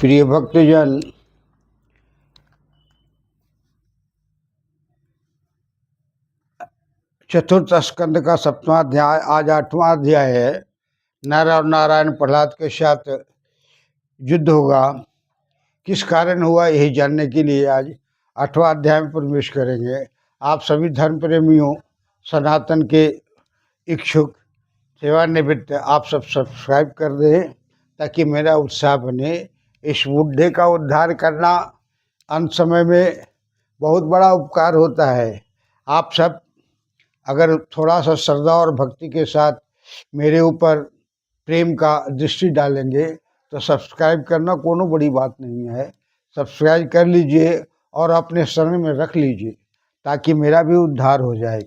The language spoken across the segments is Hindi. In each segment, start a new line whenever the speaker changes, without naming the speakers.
प्रिय भक्तजन, चतुर्थ स्कंद का 7वां अध्याय, आज 8वां अध्याय है। नर और नारायण प्रहलाद के साथ युद्ध होगा। किस कारण हुआ, यही जानने के लिए आज 8वां अध्याय में प्रवेश करेंगे। आप सभी धर्म प्रेमियों, सनातन के इच्छुक, सेवानिवृत्त, आप सब सब्सक्राइब कर दें ताकि मेरा उत्साह बने। इस बुढ़े का उद्धार करना अंत समय में बहुत बड़ा उपकार होता है। आप सब अगर थोड़ा सा श्रद्धा और भक्ति के साथ मेरे ऊपर प्रेम का दृष्टि डालेंगे तो सब्सक्राइब करना कोनो बड़ी बात नहीं है। सब्सक्राइब कर लीजिए और अपने शरण में रख लीजिए ताकि मेरा भी उद्धार हो जाए।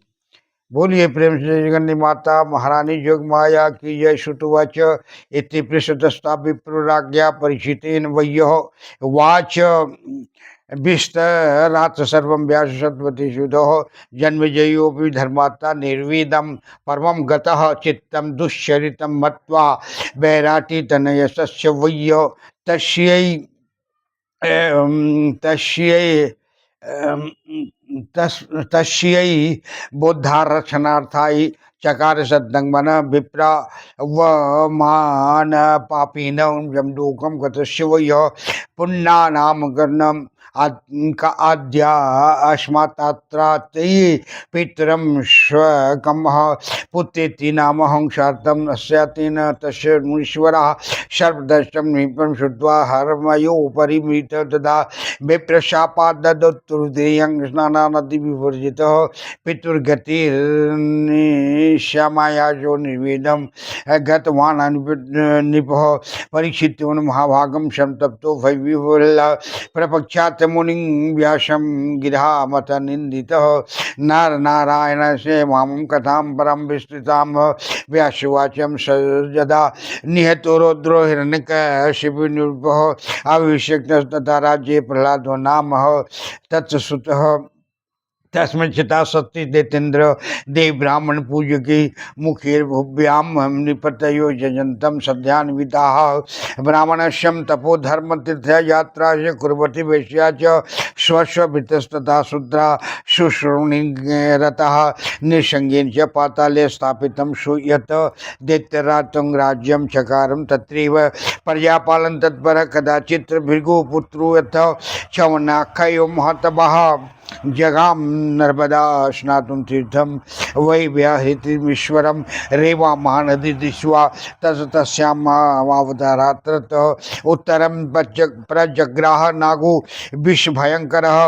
बोलिए प्रेम से जगन्नी माता महारानी जोग माया की जय। श्रुतुवाच इति पृषदस्ता विप्रुराज्ञा परिचितेन वह्यो वाच विस्तरात् सर्वं व्यास सत्वति सुधो जन्मजयोऽपि धर्मात्मा निर्वेदं परमं गतः चित्तं दुश्चरितं मत्वा वैराटी तनयस्य वह्यो तस्यै तस्यै बोद्धारक्षणार्थाय चकार सद्दंगमन विप्रा व मान पापीनं यमलोकं गतस्य वह्यो पुण्यानां गणम् आद्या अस्मात्रात्ते पितरं स्वकमः पुत्रेति नाम हंसार्थम् अस्यातेन तस्य मुनीश्वरः सर्वदर्शं निपं श्रुत्वा हरमयोपरि मृत तदा विप्रशापाददत्तुर्देयं स्नानानदि विवर्जितः पितुर्गतिर्निशमायाजो निर्वेदं गतवान् नृपः परीक्षितो महाभागं संतप्तो भयविह्वल प्रपक्षात् मुनिं व्यासं गिरामत निन्दितः नर नारायण से मामं कथां परं विस्तृतां व्यासवाच्यं सजदा निहतो रुद्रो हिरण्यकशिपुर्निरुपः अभिषेक्तः तथा राज्ये प्रहलादो नाम तत्सुतः तस्मच्चिता सत्य देतेन्द्र देव ब्राह्मण पूजकी मुखेर्भुव्याम नृपतयो जजंतम सध्यान्विताः ब्राह्मणस्यं तपोधर्म तीर्थ यात्रा से कुर्वती वैश्या च स्वस्वभितस्तथा शूद्रा शुश्रूणिरतः निसंगेन च पाताले स्थापितं श्रूयत दैत्यरातं राज्यं चकारं तत्रैव प्रजापालन तत्पर कदाचित् भृगुपुत्रो यथ चवनाख्यो महतभः जगाम नर्मदा स्नातुं तीर्थम वै व्याहृतिमीश्वरं रेवा महानदी दिश्वा तस्यामावतारात् उत्तरं प्रजग्राह नागो विषभयंकरः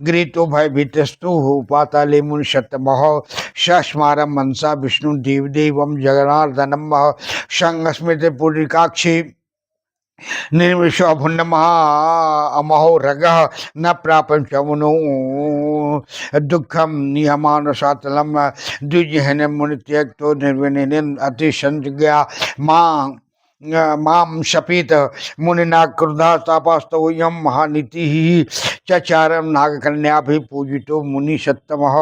गृहीतो भयभीतस्तु पाताले मुनिषत्तमः सस्मारं मनसा विष्णु देवदेवं जगन्नाथनं संस्मृत पुरिकाक्षी निर्विश्व भुन्नमहो रगः न प्रापं चमुनो दुःखं नियमान सातलम द्विजहन मुनित्यक्तो निर्विनिन अतिशंज्ञा मां शपीत मुनिना क्रुधा तापास्तोयं महानीतिः चचारं नागकन्याभिः पूजितो मुनिषत्तमः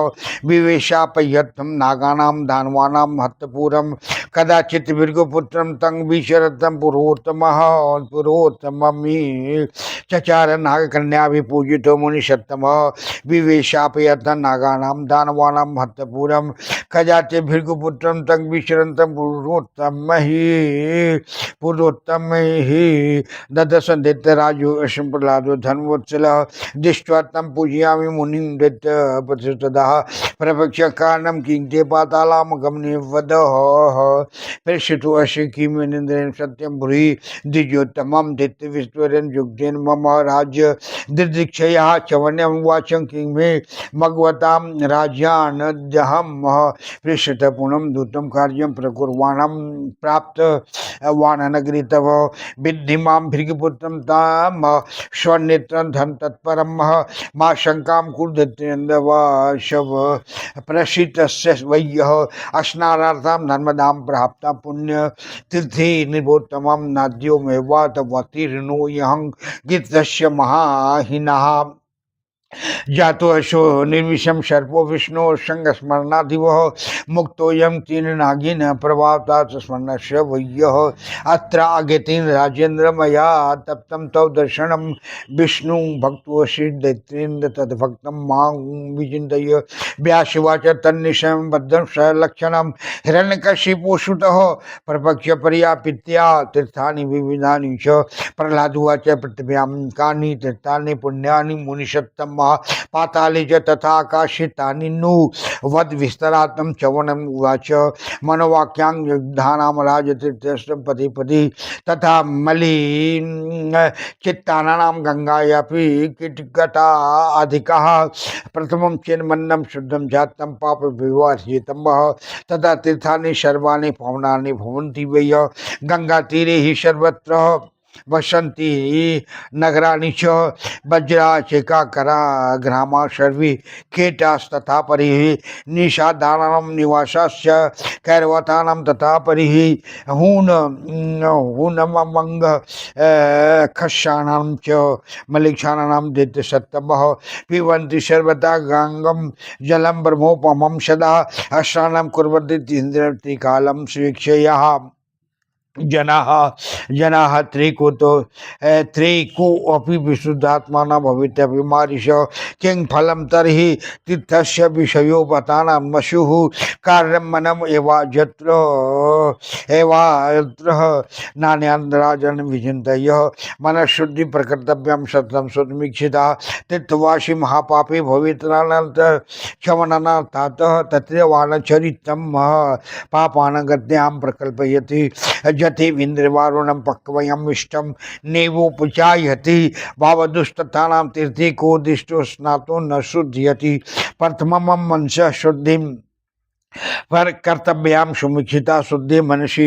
विवेशापयत्थं नागानां दानवानां हतपूरं कदाचित् भृगुपुत्रं तं विशरतं पुरोत्तममी चचार नागकन्याभिः पूजितो मुनिषत्तमः विवेशापयत्थं नागानां दानवानां हतपूरं कदाचित् भृगुपुत्रं तं विशरतं पुरोत्तम ही ददश दैत्यराजो प्रहलादो धर्मवत्सलः दृष्ट्वा तं पूजयामि मुनिं दैत्यपतिस्ततः प्रपक्ष्य कारणं किं ते पातालामगमने वदः प्रेषितो अस्य किमेन्द्रेण सत्यं ब्रूहि द्विजोत्तमं दैत्यविश्वरेण युक्तेन मम राज्य दिदृक्षया चवन्यं वाचं किं मे मग्वतां राज्यानद्यहं प्रेषितः पुनः दूतं कार्यं प्रकुर्वाणं प्राप्त वाननगरी तव विद्धि मां भृगुपुत्रं ताम स्वनेत्रं धन तत्परं मां शंकां कुरुदेन्द्रवाशव प्रसितस्य वह्यः स्नानार्थं नर्मदां प्राप्ता पुण्य तीर्थे निबोत्तमं नाद्यो मेवातवतीर्णो यहं गीतस्य महाहिनः जातो अशो निर्विषम सर्पो विष्णु संग स्मरणाधिव मुक्तोयम तीन नागिन प्रभावता स्मरणस्य वह्य अत्र आगतेन राजेन्द्र मया तप्तम तव दर्शनम विष्णु भक्तोषि दैत्रेन्द्र तद्भक्तम मां विचिन्तय व्यासवाच तन्निशं बद्धं सलक्षणं हिरण्यकशिपुसुतः प्रपक्ष्य पर्यापित्या तीर्थानि विविधानि च प्रह्लादुवाच पृथिव्यां कानि तीर्थानि पुण्यानि मुनिषत्तम पाताले च तथा आकाशितानि नु वद विस्तरात्म चवनम उवाच मनोवाक्यांग युद्धानाम राजतीर्थस्थं पदे पदे तथा मलिन चित्तानां गंगायापि कीटकटा अधिकः प्रथमं चिन्मन्नं शुद्धं जातं पाप विवर्जितं तदा तीर्थानि सर्वाणि पावनानि भवन्ति वै गंगातीरे हि सर्वत्र वसन्ति नगराणि च वज्रा चेकाकरा ग्रामा सर्वे कीटास्तथा परिः निषादानां निवासाश्च कैरवतानां तथा परिः हूनमंग खस्यानां च मलिक्षाणां दैत्यसत्तमः पिबन्ति सर्वदा गंगं जलं ब्रह्मोपमं सदा स्नानं कुर्वन्ति इन्द्रत्रिकालं स्वीक्षयाः जनाः त्रिको अपि विशुद्धात्माना भवितव्यमारिष किं फलं तर्हि तीर्थस्य विषयो बतानां मशुः कार्यं मनम् एवात्र नान्यान् विचिन्तय मनःशुद्धि प्रकर्तव्यं सततं सुतमीक्षिता तीर्थवासी महापापे भवेत्रानन्त क्षमनार्थातः तत्र वानचरितं पापानगत्यां प्रकल्पयति जतिविन्द्रवारुणं पक्वयम् इष्टं नेवोपचायति भावदुष्टतानां तीर्थे को दिष्टो स्नातो न शुद्धयति प्रथमं मनसः शुद्धिं पर कर्तव्याम सुमुखिता शुद्धि मनसी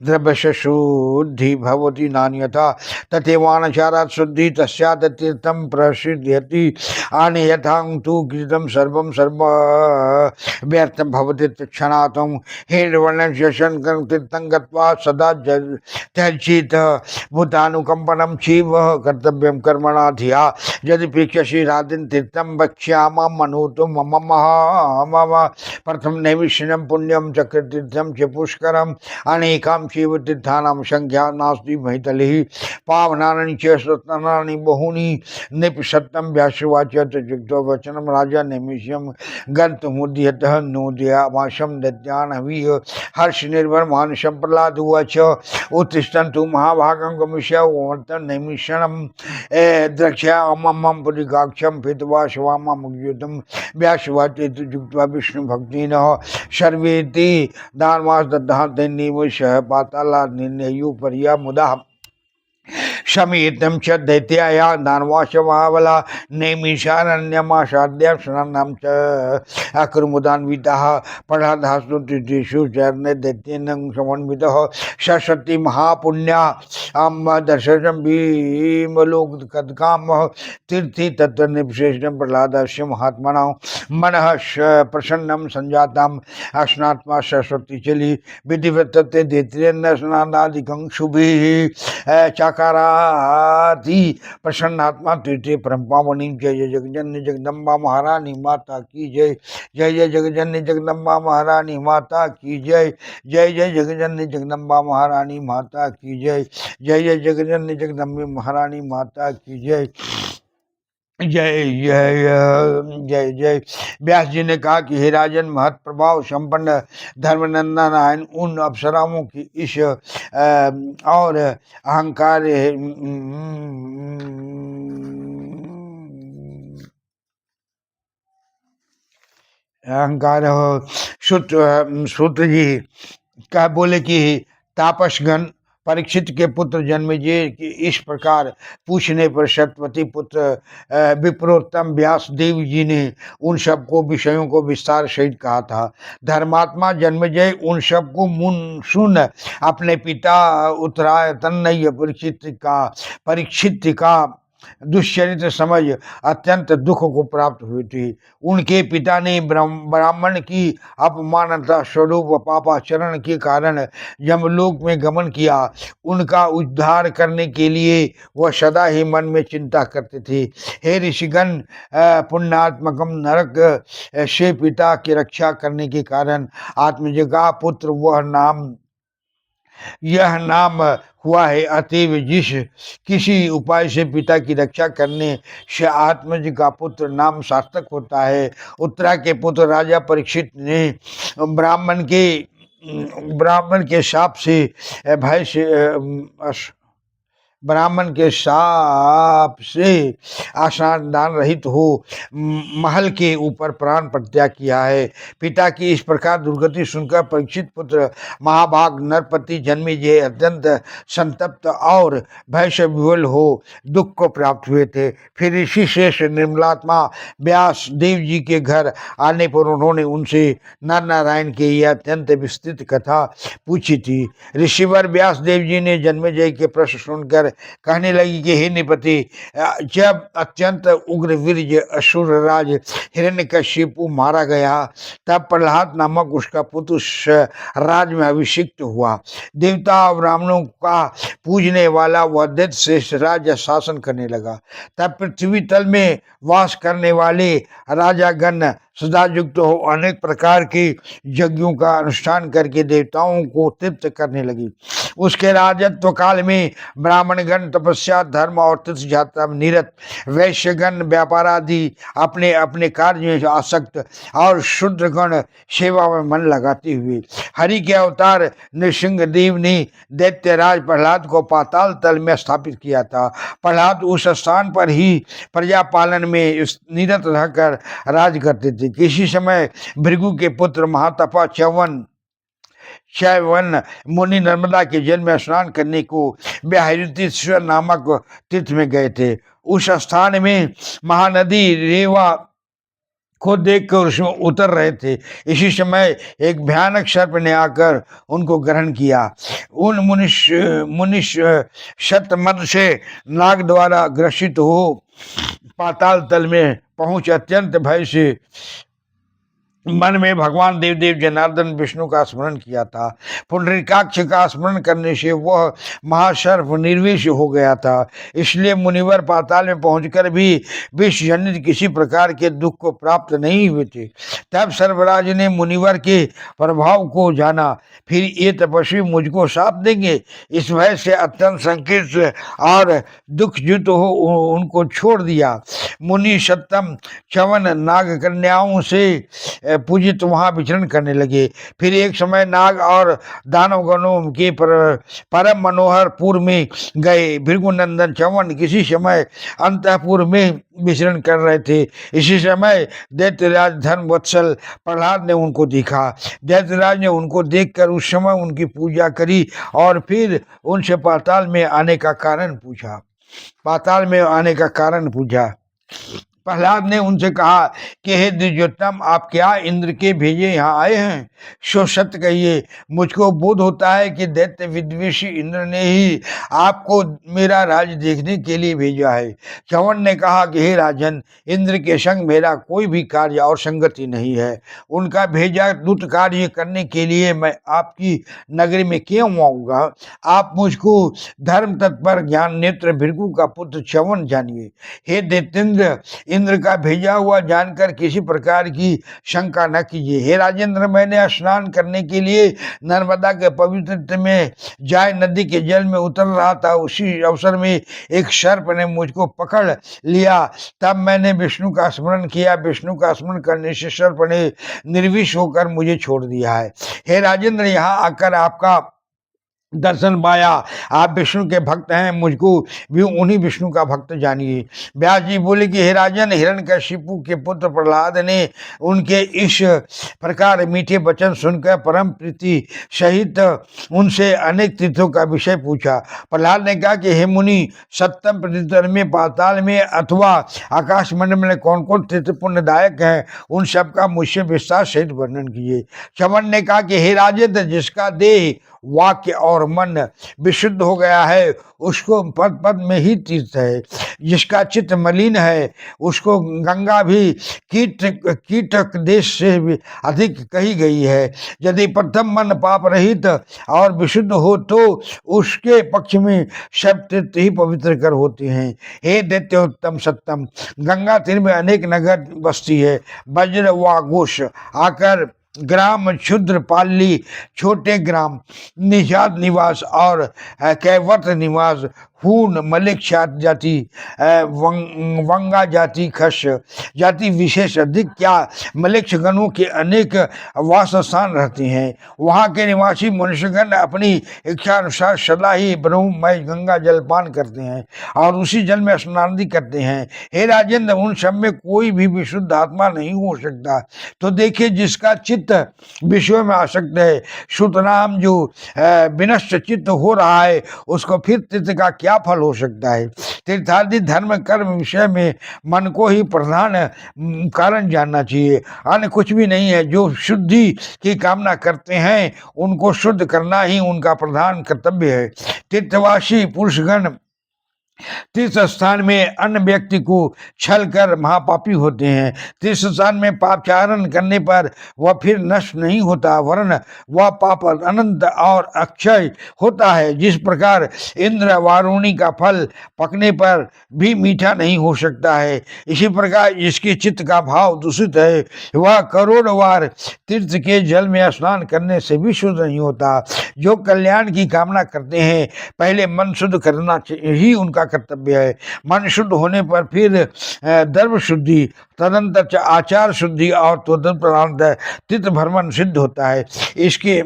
द्रव्य शुद्धि भवति नान्यथा तथैवानचारात् शुद्धि तस्यात् तीर्थं प्रसिद्ध्यति आनयथां तु कृतं सर्वं सर्व व्यर्थं भवति तत्क्षणात् हेर्वर्णशङ्करं तीर्थं गत्वा सदा त्यजेत् भूतानुकम्पनं चैव कर्तव्यं कर्मणा धिया यदि प्रेक्ष्यसि राधिं तीर्थं वक्ष्यामः मनोतु मम मम प्रथम नैविष्यं पुण्यं चक्रतीर्थं च पुष्करम् अनेकां चैव तीर्थानां संख्या नास्ति मैथिलीः पावनानि च स्वतनानि बहूनि निपसत्तं व्यासवाच तजुक्तो वचनं राजा नैमिष्यं गन्तुमुद्यतः नोदयामाशं दद्यानवीय हर्षनिर्भर मानुषं प्रह्लाद उवाच उत्तिष्ठन्तु महाभागं गमिष्य वर्तन् नैमिषणं द्रक्ष्यामं पुरिकाक्षं पीत्वा शिवाममुद्युतं व्यासवाच तजुक्त्वा विष्णुभक्तिनः सर्वेति दानवास दद्धान्ते निवशः पाताला निर्णयो पर्या मुदा शमीतं च दैत्याया दानवाश महाबला नैमिषारण्यमासाद्य शरणं च अकृमुदान्वितः प्रह्लादास्तु तीर्थेषु चरणे दैत्येन समन्वितः सरस्वती महापुण्या दर्शनं भीमलोककदकामः तीर्थे तत्र निविशेषं प्रह्लादस्य महात्मनः मनः प्रसन्नं संजातं स्नात्वा सरस्वती चली विधिवत दैत्येन स्नानादिकं शुभिः चकाराति प्रसन्नात्मा तीर्थे परम पावनी जय जय जगजननी जगदम्बा महारानी माता की जय जय जय जगजननी जगदम्बा महारानी माता की जय जय जय जगजननी जगदम्बा महारानी माता की जय जय जय जगजननी जगदम्बे महारानी माता की जय जय जय जय जय। व्यास जी ने कहा कि हे राजन, महत प्रभाव संपन्न धर्मनंदन उन अप्सराओं की इस और अहंकार सूत्र जी कह बोले कि तापसगण परीक्षित के पुत्र जन्मेजय की इस प्रकार पूछने पर सत्यवती पुत्र विप्रोत्तम व्यास देव जी ने उन सबको विषयों को विस्तार सहित कहा था। धर्मात्मा जन्मेजय उन सबको मुन सुन अपने पिता उत्तरायतनय परीक्षित का दुष्चरित्र समझ अत्यंत दुख को प्राप्त हुई थी। उनके पिता ने ब्राह्मण की अपमानता स्वरूप पापाचरण के कारण यमलोक में गमन किया। उनका उद्धार करने के लिए वह सदा ही मन में चिंता करते थे, हे ऋषिगण, पुण्यात्मकम नरक से पिता की रक्षा करने के कारण आत्मजगा पुत्र यह नाम हुआ है। अतएव जिस किसी उपाय से पिता की रक्षा करने से आत्मज का पुत्र नाम सार्थक होता है। उत्तरा के पुत्र राजा परीक्षित ने ब्राह्मण के शाप से भय से ब्राह्मण के शाप से आशादान रहित हो महल के ऊपर प्राण प्रत्याग किया है। पिता की इस प्रकार दुर्गति सुनकर परीक्षित पुत्र महाभाग नरपति जन्मेजय अत्यंत संतप्त और भय से विह्वल हो दुख को प्राप्त हुए थे। फिर ऋषि शेष निर्मलात्मा व्यास देव जी के घर आने पर उन्होंने उनसे नर नारायण की यह अत्यंत विस्तृत कथा पूछी थी। ऋषिवर व्यास देव जी ने जन्मेजय के प्रश्न सुनकर कहने लगी कि हे नृपति, जब अत्यंत उग्र वीर्य असुरराज हिरण्यकशिपु मारा गया तब प्रहलाद नामक उसका पुत्र उस राज में अभिषिक्त हुआ। देवता और ब्राह्मणों का पूजने वाला वह दैत्य श्रेष्ठ राज्य शासन करने लगा। तब पृथ्वी तल में वास करने वाले राजागण सदा युक्त हो अनेक प्रकार के यज्ञों का अनुष्ठान करके देवताओं को तृप्त करने लगी। उसके राजत्व काल में ब्राह्मणगण तपस्या धर्म और तीर्थ यात्रा में निरत, वैश्यगण व्यापार आदि अपने अपने कार्य में आसक्त और शूद्रगण सेवा में मन लगाते हुए हरि के अवतार नृसिंह देव ने दैत्यराज प्रहलाद को पाताल तल में स्थापित किया था। प्रहलाद उस स्थान पर ही प्रजा पालन में निरत रहकर राज करते थे। किसी समय भृगु के पुत्र महातपा च्यवन मुनि नर्मदा के जल में स्नान करने को व्याहृतीश्वर नामक तीर्थ में गए थे। उस स्थान में महानदी रेवा को देखकर उसमें उतर रहे थे। इसी समय एक भयानक सर्प ने आकर उनको ग्रहण किया। उन मुनिष शतमद से नाग द्वारा ग्रसित हो पाताल तल में पहुंच अत्यंत भय से मन में भगवान देवदेव जनार्दन विष्णु का स्मरण किया था। पुंडरीकाक्ष का स्मरण करने से वह महासर्प निर्विष हो गया था। इसलिए मुनिवर पाताल में पहुंचकर भी विष जनित किसी प्रकार के दुख को प्राप्त नहीं हुए थे। तब सर्वराज ने मुनिवर के प्रभाव को जाना। फिर ये तपस्वी मुझको शाप देंगे, इस भय से अत्यंत संकीर्ण और दुखयुक्त हो उनको छोड़ दिया। मुनि सत्तम च्यवन नाग कन्याओं से पूजित वहां विचरण करने लगे। फिर एक समय नाग और दानवगणों के परम मनोहर पुर में गए। भृगुनंदन च्यवन किसी समय अंतःपुर में विचरण कर रहे थे। इसी समय दैत्यराज धर्मवत्सल प्रहलाद ने उनको देखा। दैत्यराज ने उनको देखकर उस समय उनकी पूजा करी और फिर उनसे पाताल में आने का कारण पूछा। प्रहलाद ने उनसे कहा कि हे द्विजोत्तम, आप क्या इंद्र के भेजे यहाँ आए हैं? सो सत्य कहिए, मुझको बोध होता है कि दैत्य विद्वेषी इंद्र ने ही आपको मेरा राज देखने के लिए भेजा है। च्यवन ने कहा कि हे राजन, इंद्र के संग मेरा कोई भी कार्य और संगति नहीं है। उनका भेजा दूत कार्य करने के लिए मैं आपकी नगरी में क्यों आऊँगा? आप मुझको धर्म तत्पर ज्ञान नेत्र भृगु का पुत्र च्यवन जानिए। हे दैत्येंद्र, इंद्र का भेजा हुआ जानकर किसी प्रकार की शंका न कीजिए। हे राजेंद्र, मैंने स्नान करने के लिए नर्मदा के पवित्र तट में जाय नदी के जल में उतर रहा था। उसी अवसर में एक सर्प ने मुझको पकड़ लिया। तब मैंने विष्णु का स्मरण किया। विष्णु का स्मरण करने से सर्प ने निर्विष होकर मुझे छोड़ दिया है। हे राजेंद्र, यहाँ आकर आपका दर्शन पाया। आप विष्णु के भक्त हैं, मुझको भी उन्हीं विष्णु का भक्त जानिए। व्यास जी बोले कि हे राजन, हिरण्यकशिपु के पुत्र प्रहलाद ने उनके इस प्रकार मीठे वचन सुनकर परम प्रीति सहित उनसे अनेक तीर्थों का विषय पूछा। प्रहलाद ने कहा कि हे मुनि, सप्तम पृथ्वी में, पाताल में अथवा आकाश मंडल में कौन कौन तीर्थ पुण्यदायक हैं, उन सबका मुझसे विस्तार सहित वर्णन कीजिए। च्यवन ने कहा कि हे राजेंद्र, जिसका देह वाक्य और मन विशुद्ध हो गया है, उसको पद पद में ही तीर्थ है। जिसका चित्त मलिन है उसको गंगा भी कीटक देश से भी अधिक कही गई है। यदि प्रथम मन पाप रहित और विशुद्ध हो तो उसके पक्ष में सब तीर्थ ही पवित्र कर होते हैं। हे दैत्योत्तम सत्यम, गंगा तीर में अनेक नगर बस्ती है। वज्र व घोष आकर ग्राम, क्षुद्र पाली, छोटे ग्राम, निषाद निवास और कैवर्त निवास, हून, मलिक जाति, वंगा जाति, खश जाति विशेष अधिक क्या मलिक्ष गणों के अनेक वास स्थान रहते हैं। वहाँ के निवासी मनुष्यगण अपनी इच्छा अनुसार सदा ही ब्रह्ममय गंगा जल पान करते हैं और उसी जल में स्नान भी करते हैं। हे राजेंद्र, उन सब में कोई भी विशुद्ध आत्मा नहीं हो सकता। तो देखिए, जिसका चित्त विषयों में आसक्त है, सुतराम जो विनष्ट चित्त हो रहा है, उसको फिर तीर्थ का क्या फल हो सकता है। तीर्थादि धर्म कर्म विषय में मन को ही प्रधान कारण जानना चाहिए, अन्य कुछ भी नहीं है। जो शुद्धि की कामना करते हैं उनको शुद्ध करना ही उनका प्रधान कर्तव्य है। तीर्थवासी पुरुषगण तीर्थ स्थान में अन्य व्यक्ति को छल कर महापापी होते हैं। तीर्थ स्थान में पापचारण करने पर वह फिर नष्ट नहीं होता, वरन वह पाप अनंत और अक्षय होता है। जिस प्रकार इंद्र वारुणी का फल पकने पर भी मीठा नहीं हो सकता है, इसी प्रकार जिसके चित्त का भाव दूषित है वह करोड़ बार तीर्थ के जल में स्नान करने से भी शुद्ध नहीं होता। जो कल्याण की कामना करते हैं पहले मन शुद्ध करना ही उनका कर्तव्य है। मन शुद्ध होने पर फिर धर्म शुद्धि, तदंतर आचार शुद्धि और तदुपरांत तीर्थ भ्रमण सिद्ध होता है। इसके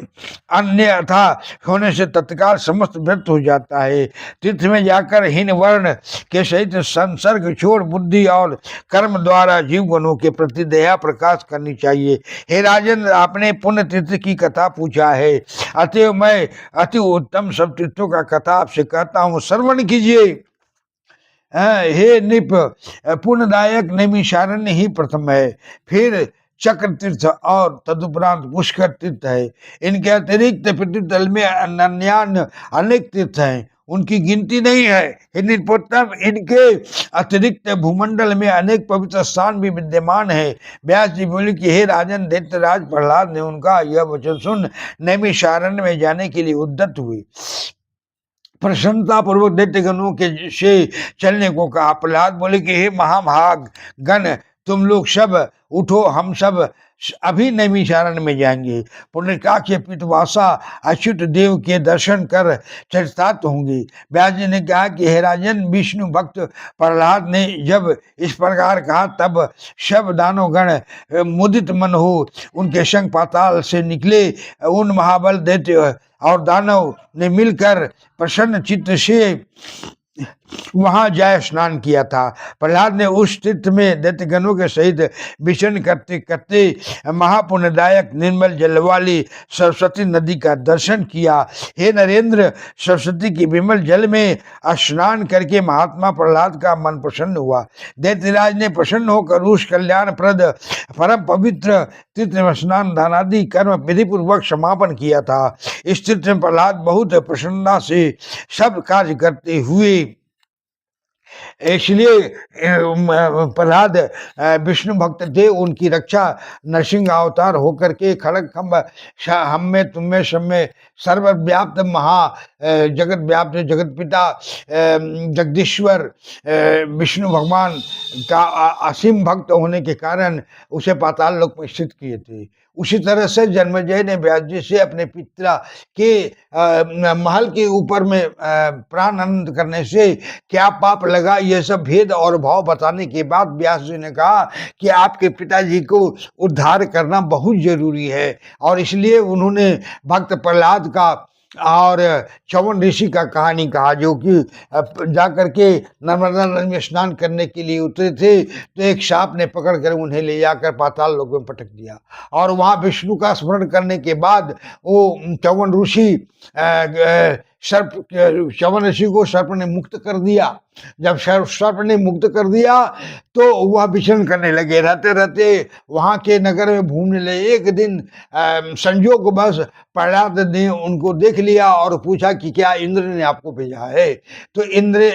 अन्यथा होने से तत्काल समस्त व्यर्थ हो जाता है। तीर्थ में जाकर हीन वर्ण के सहित संसर्ग छोड़ बुद्धि और कर्म द्वारा जीव गुणों के प्रति दया प्रकाश करनी चाहिए। हे राजन, आपने पुण्य तीर्थ की कथा पूछा है, अतएव मैं अति उत्तम सब तीर्थों का कथा आपसे कहता हूँ, श्रवण कीजिए। हे निप, पुण्यदायक नैमिषारण्य ही प्रथम है, फिर चक्र तीर्थ और तदुपरांत पुष्कर तीर्थ है। इनके अतिरिक्त पृथ्वी तल में अन्य अनेक तीर्थ हैं, उनकी गिनती नहीं है। हे निरुत्तम, इनके अतिरिक्त भूमंडल में अनेक पवित्र स्थान भी विद्यमान है। व्यास जी बोले कि हे राजन, दैत्यराज प्रहलाद ने उनका यह वचन सुन नैमिषारण्य में जाने के लिए उद्यत हुए। प्रसन्नता पूर्वक दैत्यगणों के से चलने को कहा। प्रहलाद बोले कि हे महाभाग गण, तुम लोग सब उठो, हम सब अभी नैमिषारण्य में जाएंगे। पुण्यकाक्ष पितवासा अच्युत देव के दर्शन कर चरितार्थ होंगे। व्यास जी ने कहा कि हे राजन, विष्णु भक्त प्रहलाद ने जब इस प्रकार कहा तब सब दानवगण मुदित मन हो उनके संग पाताल से निकले। उन महाबल दैत्य और दानव ने मिलकर प्रसन्न चित्त से वहां जाए स्नान किया था। प्रहलाद ने उस तीर्थ में दैत्यगणों के सहित विचरण करते करते महापुण्यदायक निर्मल जल वाली सरस्वती नदी का दर्शन किया। हे नरेंद्र, सरस्वती की विमल जल में स्नान करके महात्मा प्रहलाद का मन प्रसन्न हुआ। दैत्यराज ने प्रसन्न होकर उस कल्याणप्रद परम पवित्र तीर्थ में स्नान दान आदि कर्म विधि पूर्वक समापन किया था। इस तीर्थ में प्रहलाद बहुत प्रसन्नता से सब कार्य करते हुए, इसलिए प्रहलाद विष्णु भक्त थे। उनकी रक्षा नरसिंह अवतार होकर के खड़ग खम्भ हम में तुम में सब में सर्वव्याप्त महा जगत व्याप्त जगत पिता जगदीश्वर विष्णु भगवान का असीम भक्त होने के कारण उसे पाताल लोक में स्थित किए थे। उसी तरह से जन्मेजय ने व्यास जी से अपने पिता के महल के ऊपर में प्राण आनंद करने से क्या पाप लगा, यह सब भेद और भाव बताने के बाद व्यास जी ने कहा कि आपके पिताजी को उद्धार करना बहुत जरूरी है। और इसलिए उन्होंने भक्त प्रहलाद का और च्यवन ऋषि का कहानी कहा, जो कि जाकर के नर्मदा नदी में स्नान करने के लिए उतरे थे, तो एक सांप ने पकड़ कर उन्हें ले जाकर पाताल लोक में पटक दिया। और वहाँ विष्णु का स्मरण करने के बाद वो च्यवन ऋषि च्यवन ऋषि को सर्प ने मुक्त कर दिया। जब सर्प ने मुक्त कर दिया तो वह विचरण करने लगे, रहते रहते वहां के नगर में घूमने लगे। एक दिन संजोगवश प्रहलाद ने उनको देख लिया और पूछा कि क्या इंद्र ने आपको भेजा है? तो इंद्र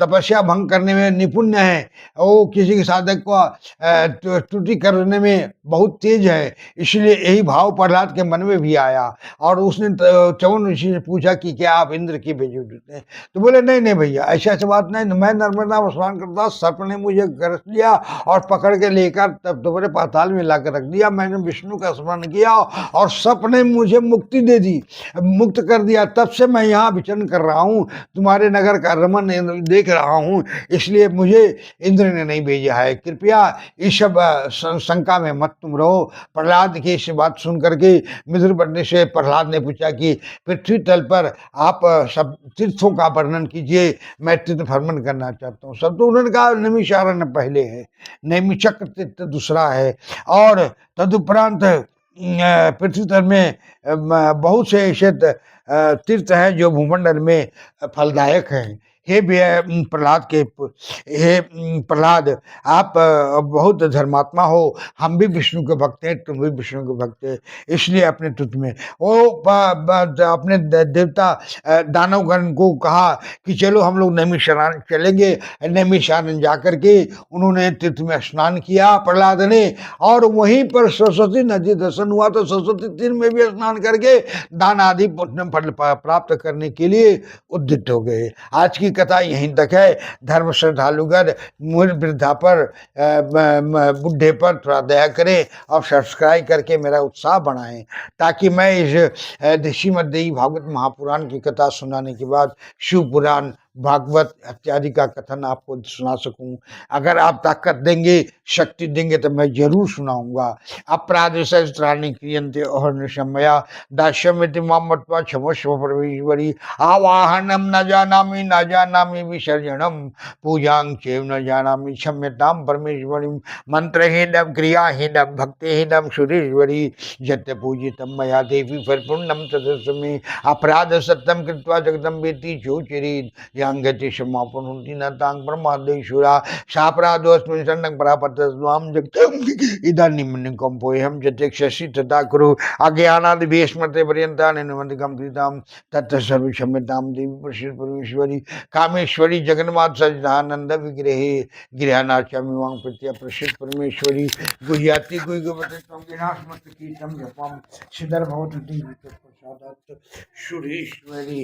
तपस्या भंग करने में निपुण है, वो किसी के साधक को त्रुटि करने में बहुत तेज है, इसलिए यही भाव प्रहलाद के मन में भी आया और उसने च्यवन ऋषि से पूछा कि क्या आप इंद्र के भेजे हैं? तो बोले नहीं नहीं भैया, ऐसी ऐसी बात नहीं, मैं नर्मदा में स्नान करता, सर्प ने मुझे गरज लिया और पकड़ के लेकर तब दोबारा पाताल में लाकर रख दिया। मैंने विष्णु का स्मरण किया और सर्प ने मुझे मुक्ति दे दी, मुक्त कर दिया। तब से मैं यहाँ विचरण कर रहा हूँ, तुम्हारे नगर का रमन देख रहा हूँ, इसलिए मुझे इंद्र ने नहीं भेजा है। कृपया इस सब शंका में मत तुम रहो। प्रहलाद की इस बात सुन करके मित्र बनने से प्रहलाद ने पूछा कि पृथ्वी तल पर आप सब तीर्थों का वर्णन कीजिए, मैं तीर्थ भ्रमण करना चाहता हूँ। सब तो उन्होंने कहा नैमिषारण्य पहले है, नैमिषक तीर्थ दूसरा है, और तदुपरांत पृथ्वी तल में बहुत से ऐसे तीर्थ हैं जो भूमंडल में फलदायक हैं। हे प्रहलाद के हे प्रहलाद, आप बहुत धर्मात्मा हो, हम भी विष्णु के भक्त हैं, तुम भी विष्णु के भक्त हैं, इसलिए अपने तुत में वो अपने देवता दानवगण को कहा कि चलो हम लोग नैमिषारण्य चलेंगे। नैमिषारण्य जाकर के उन्होंने तीर्थ में स्नान किया प्रहलाद ने, और वहीं पर सरस्वती नदी दर्शन हुआ, तो सरस्वती तीर में भी स्नान करके दान आदि पुण्य फल प्राप्त करने के लिए उद्यत हो गए। आज की कथा यहीं तक है। धर्म श्रद्धालुगण मूल वृद्धा पर बुढ़े पर थोड़ा दया करें और सब्सक्राइब करके मेरा उत्साह बढ़ाएं, ताकि मैं इस श्रीमद्देवी भागवत महापुराण की कथा सुनाने के बाद शिव पुराण भागवत इत्यादि का कथन आपको सुना सकूं। अगर आप ताकत देंगे, शक्ति देंगे, तो मैं जरूर सुनाऊंगा। अपराध क्रियन्ते और निशमया दास्यमिति मां मत्वा क्षमस्व परमेश्वरी। आवाहनम न जानामि विसर्जनम पूजां चैव न जानामि क्षम्यतां परमेश्वरी। मंत्रहीनम क्रियाहीनम भक्तिहीनम सुरेश्वरी। यत् पूजितं मया देवी परिपूर्णं तदस्मि। अपराध सत्यं कृत्वा जगदं वेति चोचरीत्। यांगति समापनोति न तां परमादेशुरा। शापराधोऽस्मिन् शरणं परापतस्वां जगतं इदानीं कंपोऽहं यत्यक्षसि तथा कुरु। अज्ञानादिभीष्मते पर्यन्तानि निमन्तिकं कृतां तत्र सर्वक्षम्यतां देवी प्रसीद परमेश्वरी। कामेश्वरी जगन्माता सच्चिदानंद विग्रहे गृहनाचामि वां प्रत्या प्रसीद परमेश्वरी। गुह्याति गुह्यवते त्वं विनाशमस्तु कीर्तं जपं सिद्धर्भवतु देवी तत्प्रसादात् सुरेश्वरी।